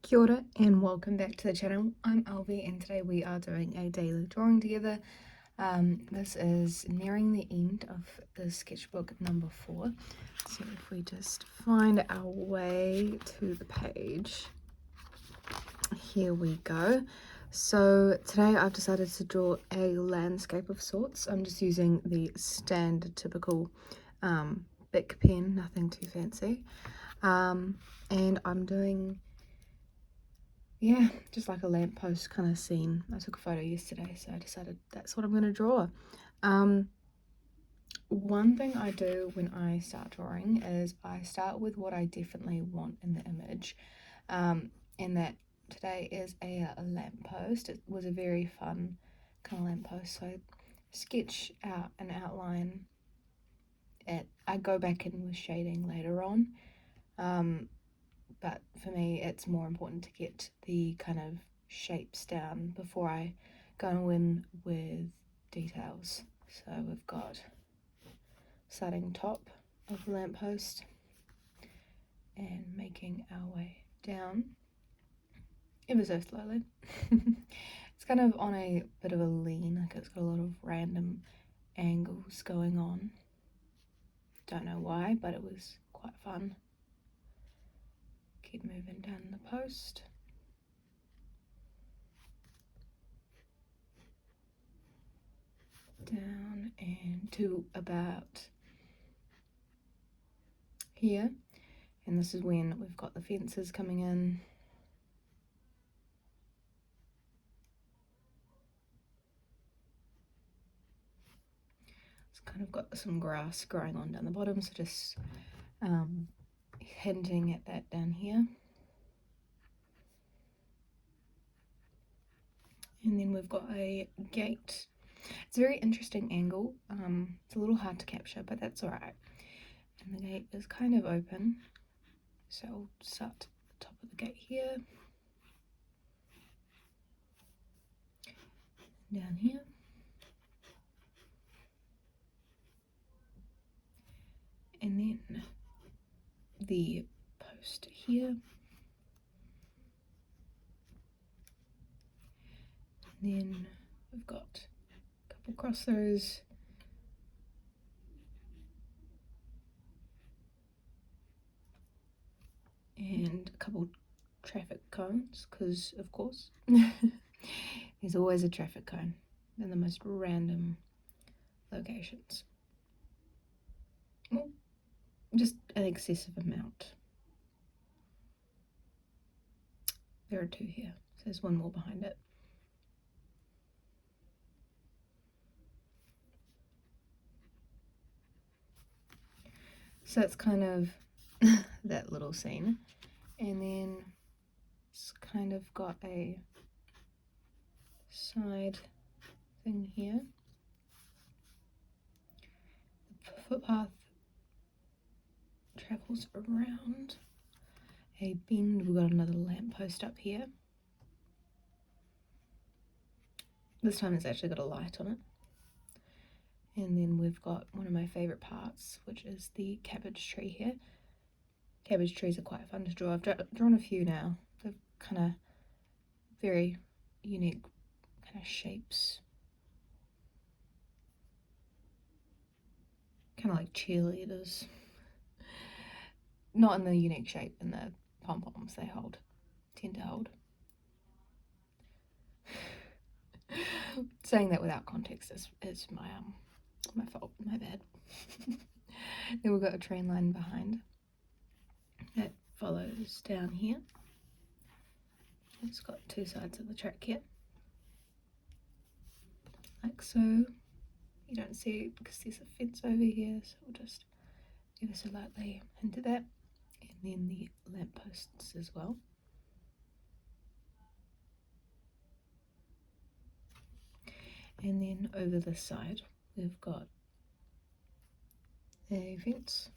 Kia ora and welcome back to the channel. I'm Alvi and today we are doing a daily drawing together. This is nearing the end of the sketchbook number 4. So if we just find our way to the page, here we go. So today I've decided to draw a landscape of sorts. I'm just using the standard typical Bic pen, nothing too fancy. And I'm doing just like a lamppost kind of scene. I took a photo yesterday, so I decided that's what I'm going to draw. One thing I do when I start drawing is I start with what I definitely want in the image, and that today is a lamppost. It was a very fun kind of lamppost, so I sketch out an outline. I go back in with shading later on, but for me it's more important to get the kind of shapes down before I go in with details. So we've got starting top of the lamppost and making our way down ever so slowly. It's kind of on a bit of a lean, like it's got a lot of random angles going on. Don't know why, but it was quite fun. Keep moving down the post. Down and to about here, and this is when we've got the fences coming in. It's kind of got some grass growing on down the bottom, so just hinting at that down here. And then we've got a gate. It's a very interesting angle. It's a little hard to capture, but that's all right. And the gate is kind of open, so I'll start at the top of the gate here, down here, and then the post here, and then we've got a couple crossers, and a couple traffic cones, because of course there's always a traffic cone in the most random locations. Well, just an excessive amount. There are 2 here, so there's one more behind it. So it's kind of that little scene, and then it's kind of got a side thing here. The footpath travels around a bend. We've got another lamppost up here. This time it's actually got a light on it. And then we've got one of my favourite parts, which is the cabbage tree here. Cabbage trees are quite fun to draw. I've drawn a few now. They're kind of very unique kind of shapes. Kind of like cheerleaders. Not in the unique shape in the pom-poms they tend to hold. Saying that without context is my fault, my bad. Then we've got a train line behind that follows down here. It's got 2 sides of the track here, like so. You don't see it because there's a fence over here, so we'll just ever so lightly into that. And then the lampposts as well. And then over this side we've got a fence.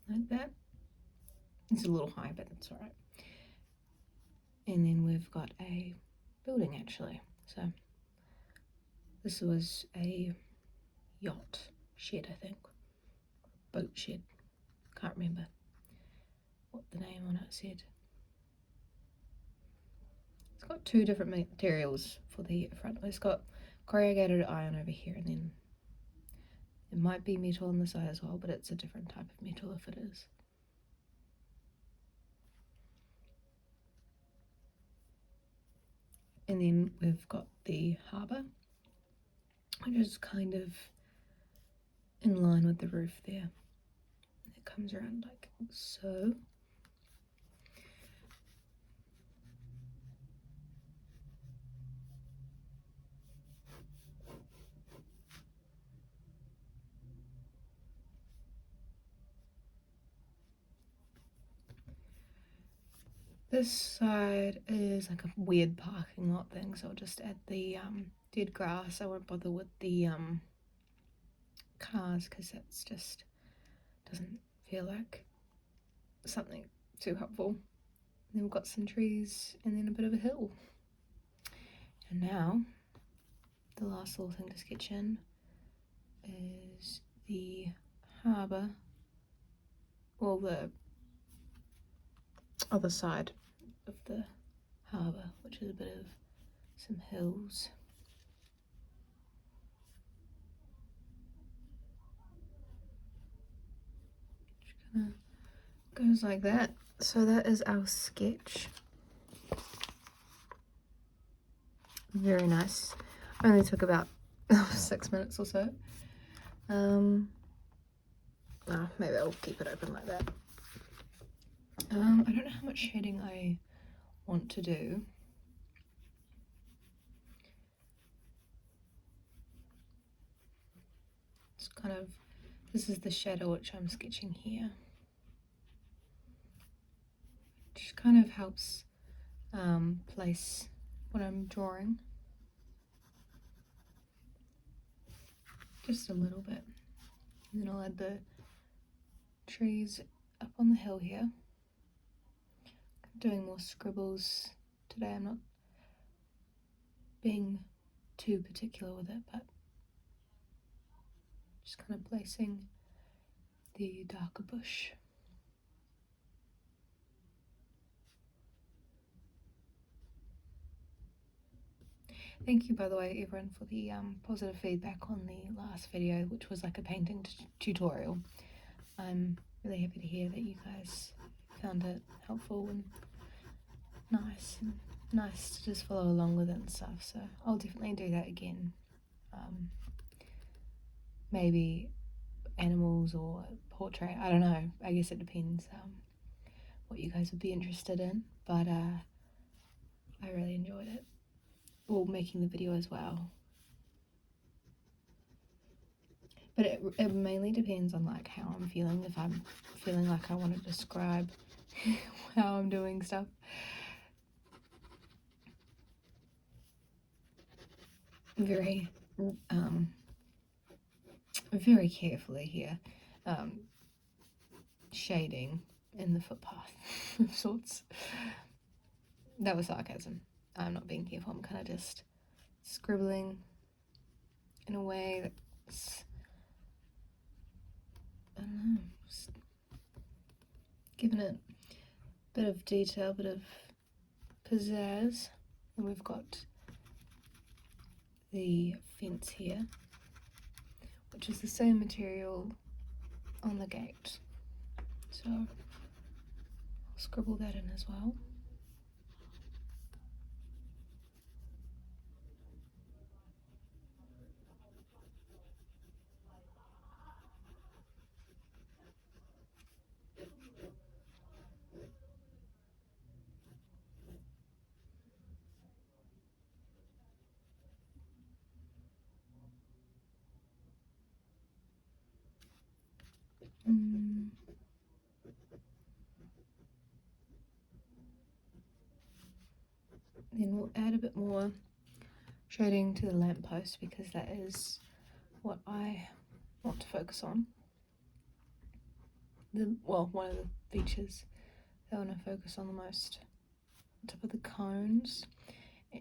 Like that. It's a little high, but that's alright. And then we've got a building actually. So This was a yacht shed, I think. Boat shed. Can't remember what the name on it said. It's got two different materials for the front. It's got corrugated iron over here, and then it might be metal on the side as well, but it's a different type of metal if it is. And then we've got the harbour, which is kind of in line with the roof there. It comes around like so. This side is like a weird parking lot thing, so I'll just add the dead grass. I won't bother with the cars because that's just doesn't feel like something too helpful. And then we've got some trees and then a bit of a hill. And now the last little thing to sketch in is the harbour, well, the other side of the harbour, which is a bit of some hills. Just kind of goes like that. So that is our sketch. Very nice. Only took about 6 minutes or so. Maybe I'll keep it open like that. I don't know how much shading I want to do. It's kind of, this is the shadow which I'm sketching here. Just kind of helps place what I'm drawing. Just a little bit. And then I'll add the trees up on the hill here. I'm doing more scribbles today. I'm not being too particular with it, but just kind of placing the darker bush. Thank you, by the way, everyone, for the positive feedback on the last video, which was like a painting tutorial. I'm really happy to hear that you guys found it helpful and nice to just follow along with it and stuff. So I'll definitely do that again. Maybe animals or portrait, I don't know. I guess it depends what you guys would be interested in, but I really enjoyed it. Well, making the video as well. But it mainly depends on like how I'm feeling. If I'm feeling like I want to describe how I'm doing stuff. Very carefully here. Shading in the footpath of sorts. That was sarcasm. I'm not being careful. I'm kind of just scribbling in a way that's, I don't know, just giving it a bit of detail, a bit of pizzazz. And we've got the fence here, which is the same material on the gate. So I'll scribble that in as well. Then we'll add a bit more shading to the lamppost because that is what I want to focus on. One of the features that I want to focus on the most. On top of the cones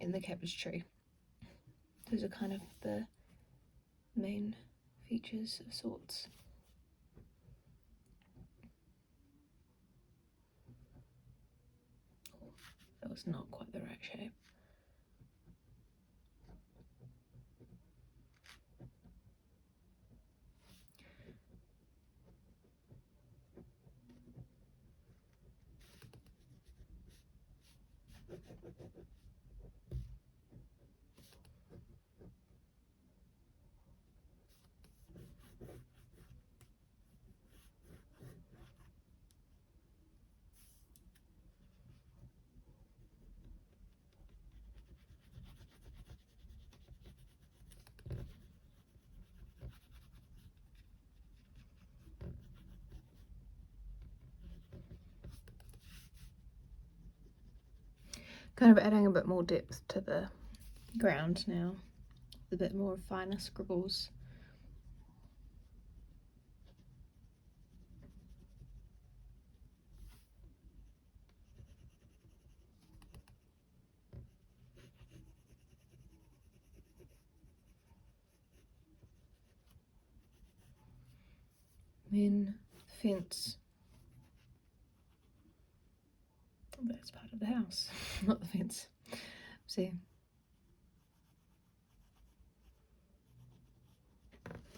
and the cabbage tree. Those are kind of the main features of sorts. Oh, that was not quite the right shape. Kind of adding a bit more depth to the ground now, a bit more finer scribbles. Then fence. That's part of the house, not the fence. See,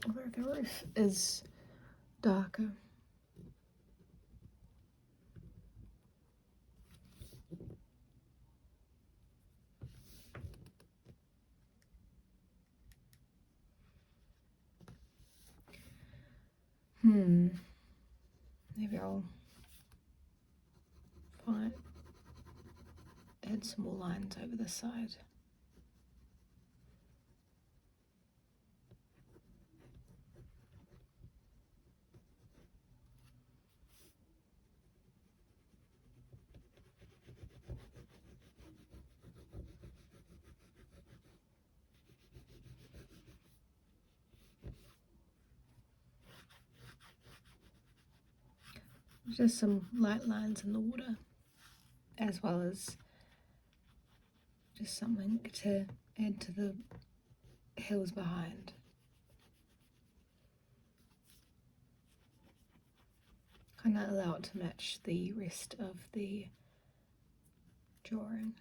although the roof is darker. Maybe I'll add some more lines over the side. Just some light lines in the water, as well as just something to add to the hills behind. Kind of allow it to match the rest of the drawing.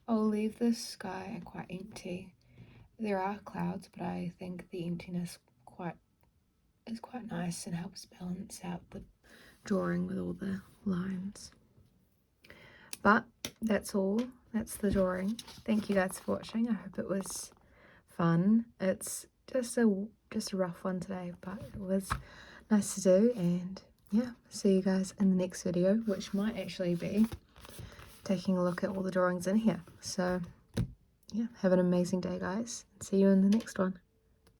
I'll leave the sky quite empty. There are clouds, but I think the emptiness is quite nice and helps balance out the drawing with all the lines. But that's all. That's the drawing. Thank you guys for watching. I hope it was fun. It's just a rough one today, but it was nice to do. And yeah, see you guys in the next video, which might actually be taking a look at all the drawings in here. So yeah, have an amazing day, guys. See you in the next one.